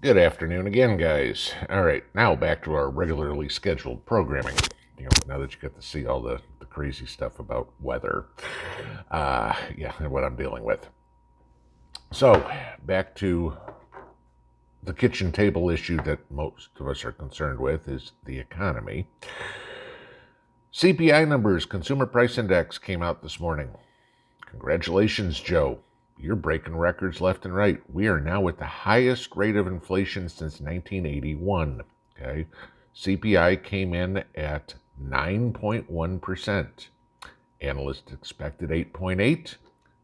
Good afternoon again, guys. All right, now back to our regularly scheduled programming. Now that you get to see all the crazy stuff about weather, and what I'm dealing with. So, back to the kitchen table issue that most of us are concerned with is the economy. CPI numbers, Consumer Price Index, came out this morning. Congratulations, Joe. You're breaking records left and right. We are now at the highest rate of inflation since 1981. Okay, CPI came in at 9.1%. Analysts expected 8.8.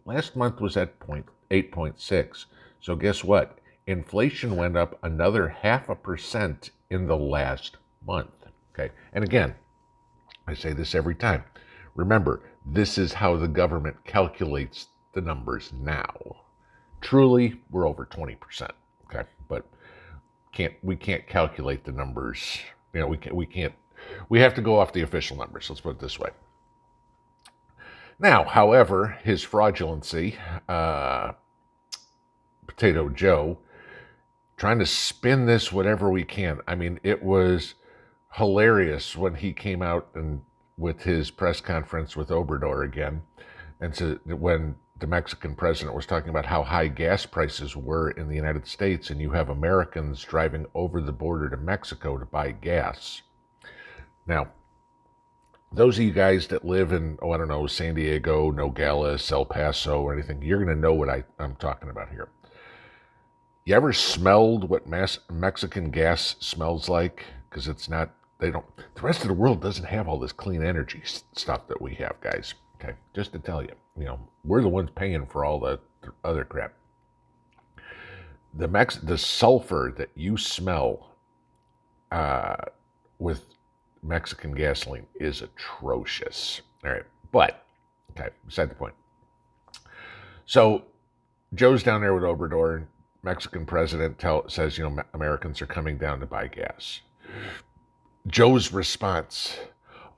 Last month was at 8.6. So guess what? Inflation went up another 0.5% in the last month. Okay, and again, I say this every time. Remember, this is how the government calculates the numbers now. Truly, we're over 20%. Okay, but we can't calculate the numbers. We have to go off the official numbers. Let's put it this way. Now, however, his fraudulency, Potato Joe, trying to spin this whatever we can. I mean, it was hilarious when he came out and with his press conference with Obrador again, and so when the Mexican president was talking about how high gas prices were in the United States, and you have Americans driving over the border to Mexico to buy gas. Now, those of you guys that live in, San Diego, Nogales, El Paso, or anything, you're going to know what I'm talking about here. You ever smelled what Mexican gas smells like? Because the rest of the world doesn't have all this clean energy stuff that we have, guys. Okay, just to tell you, we're the ones paying for all the other crap. The sulfur that you smell with Mexican gasoline is atrocious. All right, but okay, beside the point. So Joe's down there with Obrador, and Mexican president says, Americans are coming down to buy gas. Joe's response,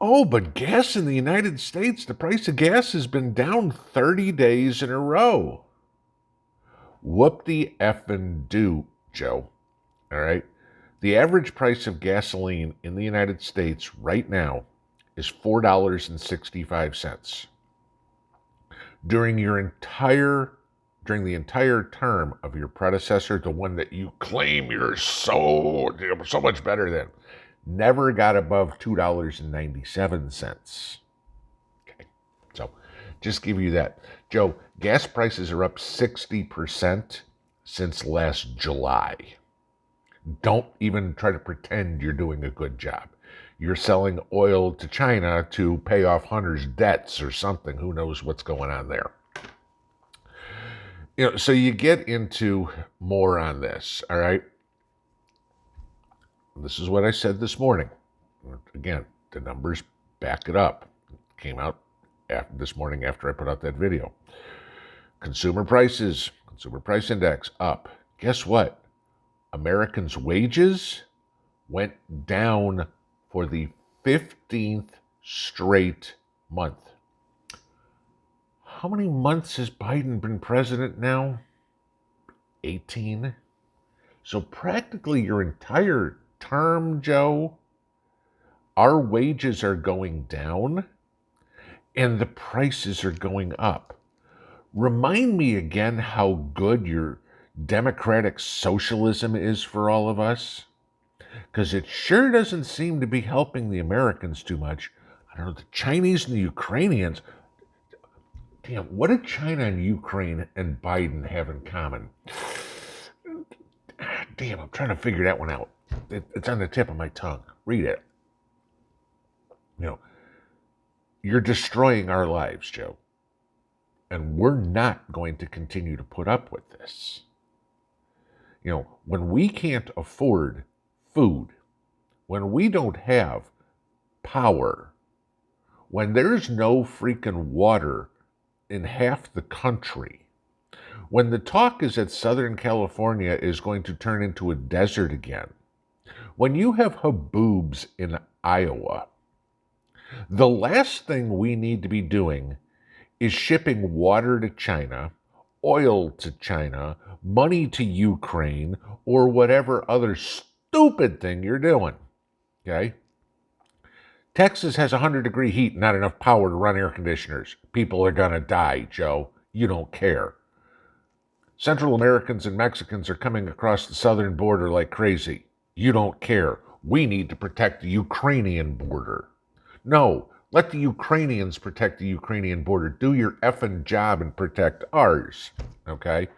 oh, but gas in the United States, the price of gas has been down 30 days in a row. Whoop-de-effing do, Joe. All right? The average price of gasoline in the United States right now is $4.65. During the entire term of your predecessor, the one that you claim you're so much better than, never got above $2.97. Okay, so just give you that. Joe, gas prices are up 60% since last July. Don't even try to pretend you're doing a good job. You're selling oil to China to pay off Hunter's debts or something. Who knows what's going on there? So you get into more on this, all right? This is what I said this morning. Again, the numbers back it up. It came out this morning after I put out that video. Consumer price index up. Guess what? Americans' wages went down for the 15th straight month. How many months has Biden been president now? 18. So practically your entire term, Joe, our wages are going down and the prices are going up. Remind me again how good your democratic socialism is for all of us, because it sure doesn't seem to be helping the Americans too much. I don't know, the Chinese and the Ukrainians. Damn, what did China and Ukraine and Biden have in common? Damn, I'm trying to figure that one out. It's on the tip of my tongue. Read it. You're destroying our lives, Joe. And we're not going to continue to put up with this. When we can't afford food, when we don't have power, when there's no freaking water in half the country, when the talk is that Southern California is going to turn into a desert again, when you have haboobs in Iowa, the last thing we need to be doing is shipping water to China oil to China, money to Ukraine, or whatever other stupid thing you're doing. Okay? Texas has 100-degree heat, not enough power to run air conditioners. People are going to die, Joe. You don't care. Central Americans and Mexicans are coming across the southern border like crazy. You don't care. We need to protect the Ukrainian border. No, let the Ukrainians protect the Ukrainian border. Do your effing job and protect ours. Okay?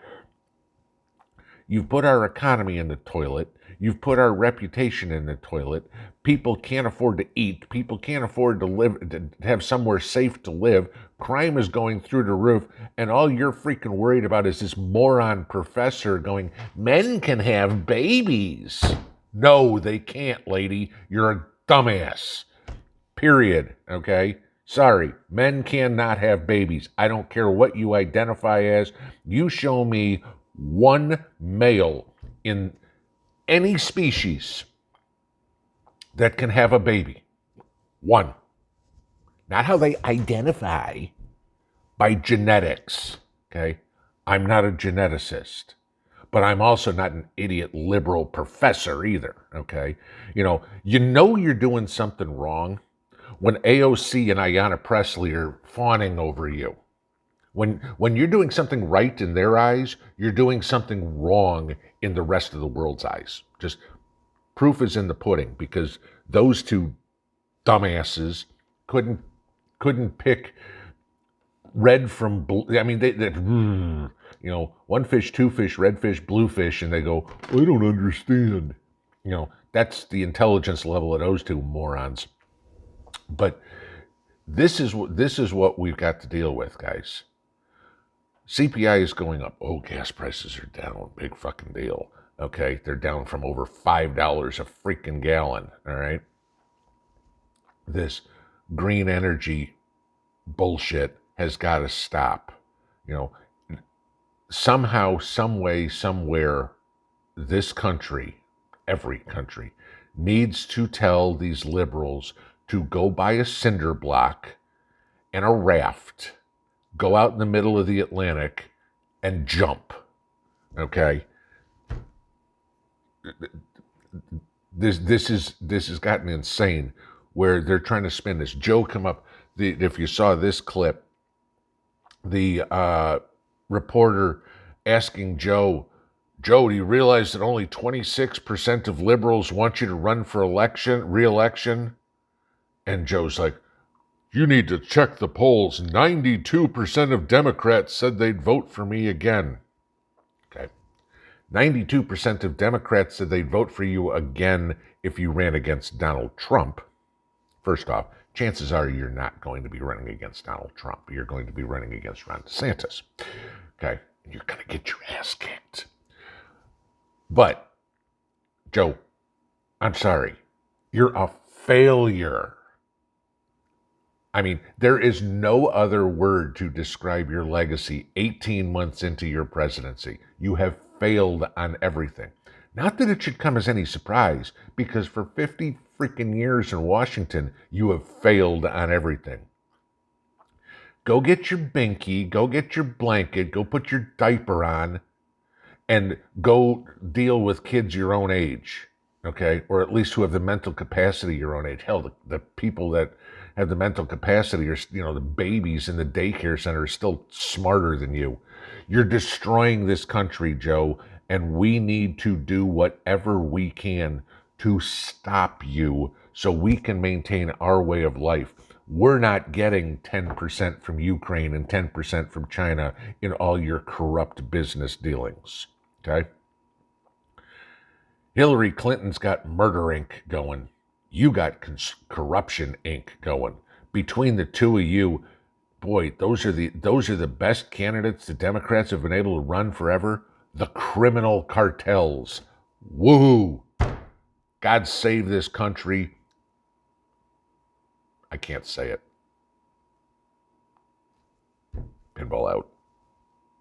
You've put our economy in the toilet. You've put our reputation in the toilet. People can't afford to eat. People can't afford to live, to have somewhere safe to live. Crime is going through the roof. And all you're freaking worried about is this moron professor going, men can have babies. No, they can't, lady. You're a dumbass. Period. Okay? Sorry. Men cannot have babies. I don't care what you identify as. You show me one male in any species that can have a baby. One. Not how they identify, by genetics. Okay? I'm not a geneticist, but I'm also not an idiot liberal professor either. Okay? You know you're doing something wrong when AOC and Ayanna Pressley are fawning over you. When you're doing something right in their eyes, you're doing something wrong in the rest of the world's eyes. Just proof is in the pudding, because those two dumbasses couldn't pick red from blue. I mean, they one fish, two fish, red fish, blue fish, and they go, I don't understand. That's the intelligence level of those two morons. But this is what we've got to deal with, guys. CPI is going up. Oh, gas prices are down. Big fucking deal. Okay, they're down from over $5 a freaking gallon. All right. This green energy bullshit has got to stop. Somehow, some way, somewhere, this country, every country, needs to tell these liberals to go buy a cinder block and a raft, go out in the middle of the Atlantic, and jump. Okay? This has gotten insane, where they're trying to spin this. Joe come up. If you saw this clip, the reporter asking Joe, do you realize that only 26% of liberals want you to run for re-election? And Joe's like, you need to check the polls. 92% of Democrats said they'd vote for me again. Okay. 92% of Democrats said they'd vote for you again if you ran against Donald Trump. First off, chances are you're not going to be running against Donald Trump. You're going to be running against Ron DeSantis. Okay? You're going to get your ass kicked. But, Joe, I'm sorry. You're a failure. I mean, there is no other word to describe your legacy 18 months into your presidency. You have failed on everything. Not that it should come as any surprise, because for 50 freaking years in Washington, you have failed on everything. Go get your binky, go get your blanket, go put your diaper on, and go deal with kids your own age, okay? Or at least who have the mental capacity your own age. Hell, the people that have the mental capacity are, the babies in the daycare center are still smarter than you. You're destroying this country, Joe, and we need to do whatever we can to stop you so we can maintain our way of life. We're not getting 10% from Ukraine and 10% from China in all your corrupt business dealings, okay? Hillary Clinton's got Murder Inc. going. You got Corruption Inc. going. Between the two of you, boy, those are the best candidates the Democrats have been able to run forever. The criminal cartels. Woohoo! God save this country. I can't say it. Pinball out.